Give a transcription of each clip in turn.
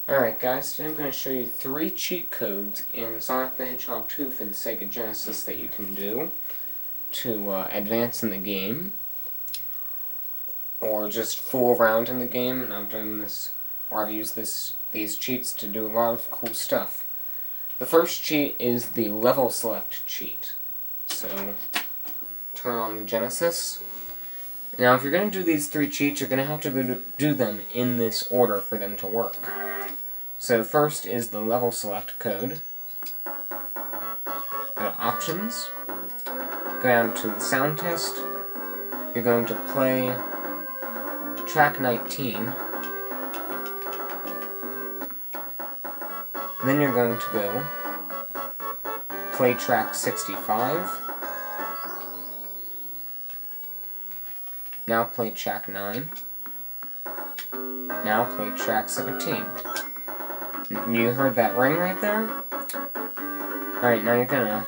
Alright guys, today I'm going to show you 3 cheat codes in Sonic the Hedgehog 2 for the Sega Genesis that you can do to advance in the game, or just fool around in the game. And I've done this, or I've used these cheats to do a lot of cool stuff. The first cheat is the level select cheat. So, turn on the Genesis. Now if you're going to do these 3 cheats, you're going to have to do them in this order for them to work. So first is the level select code. Go to Options. Go down to the Soundtest. You're going to play track 19. Then you're going to go play track 65. Now play track 9. Now play track 17. You heard that ring right there? Alright, now you're gonna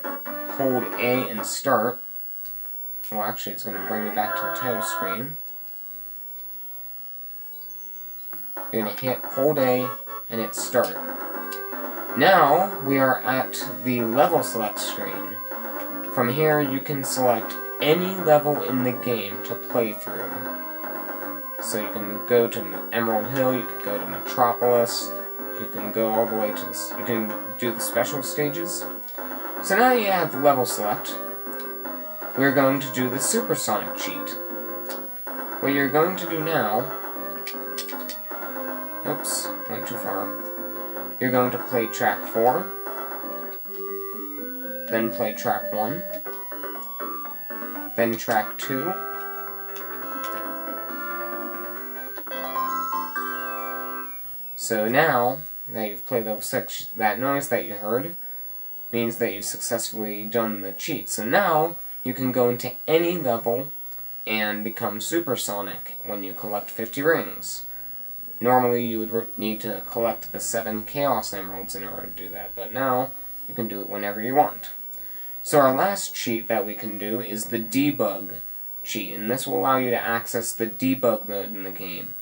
hold A and start. Well, actually, it's gonna bring you back to the title screen. You're gonna hold A and hit start. Now, we are at the level select screen. From here, you can select any level in the game to play through. So you can go to Emerald Hill, you can go to Metropolis, you can go all the way to the... you can do the special stages. So now you have the level select. We're going to do the Supersonic Cheat. What you're going to do now... oops, went too far. You're going to play track 4. Then play track 1. Then track 2. So now that you've played level 6, that noise that you heard means that you've successfully done the cheat. So now you can go into any level and become supersonic when you collect 50 rings. Normally you would need to collect the 7 Chaos Emeralds in order to do that, but now you can do it whenever you want. So our last cheat that we can do is the Debug cheat, and this will allow you to access the Debug Mode in the game,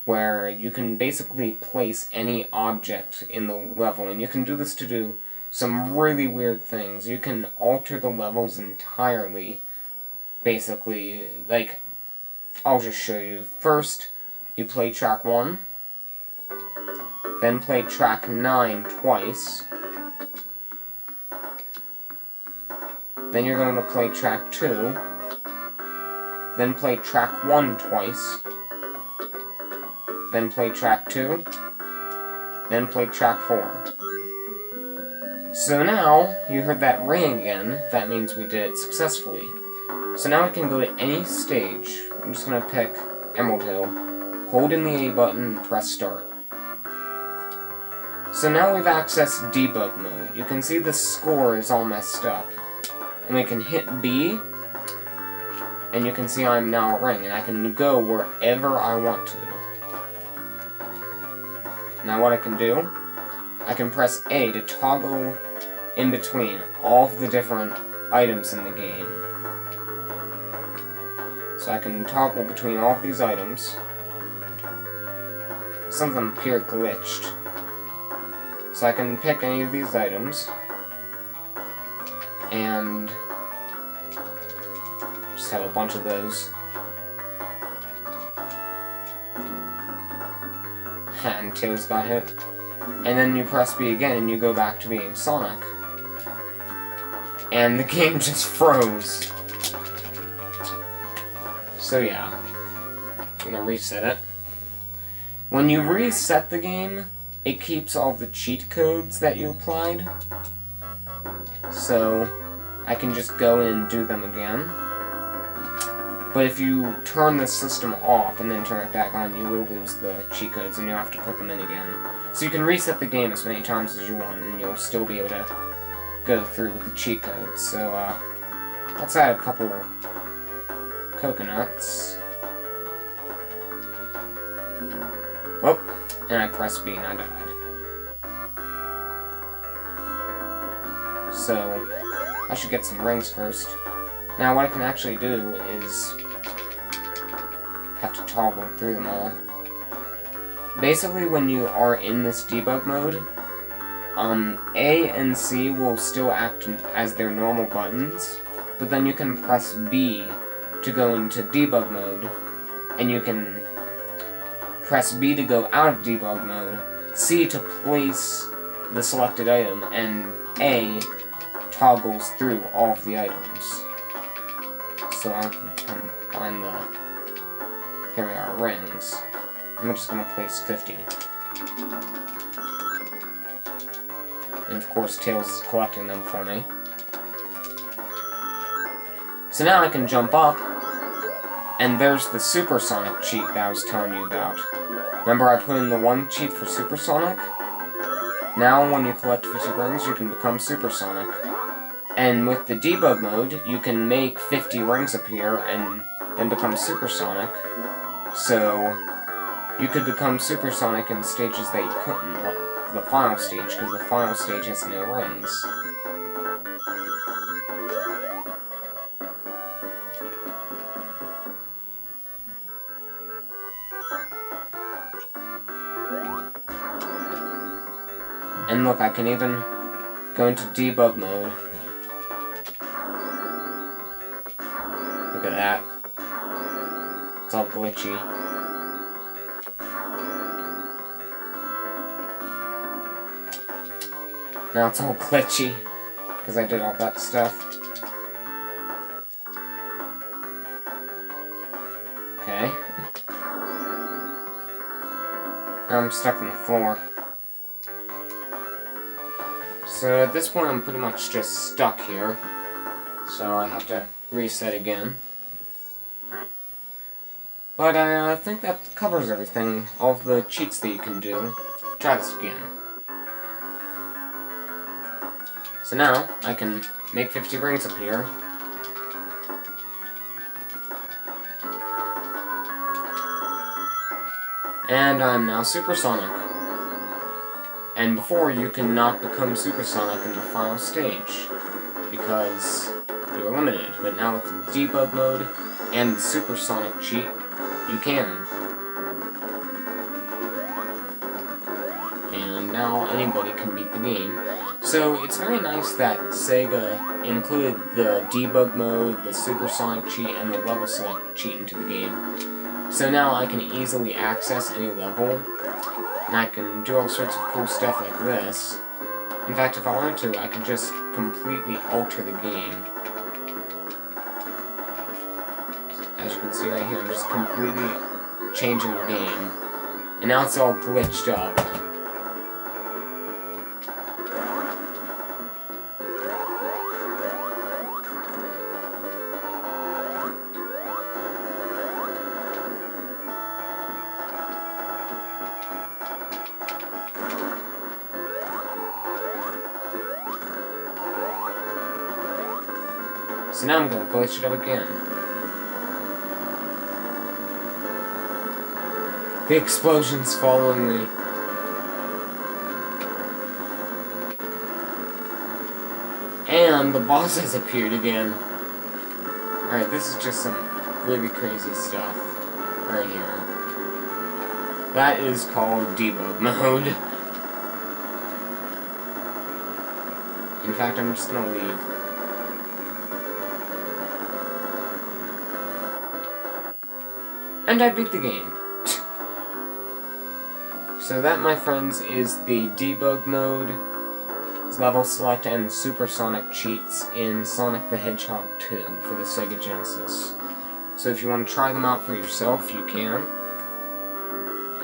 where you can basically place any object in the level, and you can do this to do some really weird things. You can alter the levels entirely, basically. Like, I'll just show you. First, you play track 1, then play track 9 twice, then you're going to play track 2, then play track 1 twice, then play track 2, then play track 4. So now, you heard that ring again, that means we did it successfully. So now we can go to any stage. I'm just going to pick Emerald Hill, hold in the A button, and press start. So now we've accessed Debug Mode. You can see the score is all messed up. And we can hit B, and you can see I'm now a ring, and I can go wherever I want to. Now what I can do, I can press A to toggle in between all of the different items in the game. So I can toggle between all of these items. Some of them appear glitched. So I can pick any of these items and just have a bunch of those. And Tails got hit. And then you press B again and you go back to being Sonic. And the game just froze. So yeah. I'm gonna reset it. When you reset the game, it keeps all the cheat codes that you applied. So I can just go in and do them again. But if you turn the system off and then turn it back on, you will lose the cheat codes and you'll have to put them in again. So you can reset the game as many times as you want and you'll still be able to go through with the cheat codes. So let's add a couple coconuts. Whoop, and I pressed B and I died. So I should get some rings first. Now what I can actually do is have to toggle through them all. basically when you are in this debug mode, A and C will still act as their normal buttons, but then you can press B to go into debug mode, and you can press B to go out of debug mode, C to place the selected item, and A toggles through all of the items. So I can find the... Here we are, rings. I'm just going to place 50. And of course Tails is collecting them for me. So now I can jump up, and there's the Supersonic Cheat that I was telling you about. Remember I put in the one cheat for Supersonic? Now when you collect 50 rings, you can become Supersonic. And with the debug mode, you can make 50 rings appear and then become Supersonic. So you could become Supersonic in stages that you couldn't, like the final stage, because the final stage has no rings. And look, I can even go into debug mode. Look at that. It's all glitchy. Now it's all glitchy, because I did all that stuff. Okay. Now I'm stuck on the floor. So at this point I'm pretty much just stuck here. So I have to reset again. But I think that covers everything, all of the cheats that you can do. Try this again. So now, I can make 50 rings appear. And I'm now Supersonic. And before, you cannot become Supersonic in the final stage, because you were limited. But now with the debug mode and the Supersonic Cheat, you can. And now anybody can beat the game. So it's very nice that Sega included the debug mode, the Supersonic Cheat, and the level select cheat into the game. So now I can easily access any level, and I can do all sorts of cool stuff like this. In fact, if I wanted to, I could just completely alter the game. As you can see right here, I'm just completely changing the game. And now it's all glitched up. So now I'm going to glitch it up again. The explosion's following me. And the boss has appeared again. Alright, this is just some really crazy stuff. Right here. That is called debug mode. In fact, I'm just gonna leave. And I beat the game. So that, my friends, is the debug mode, level select, and supersonic cheats in Sonic the Hedgehog 2 for the Sega Genesis. So if you want to try them out for yourself, you can.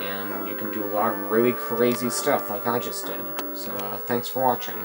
And you can do a lot of really crazy stuff like I just did. So thanks for watching.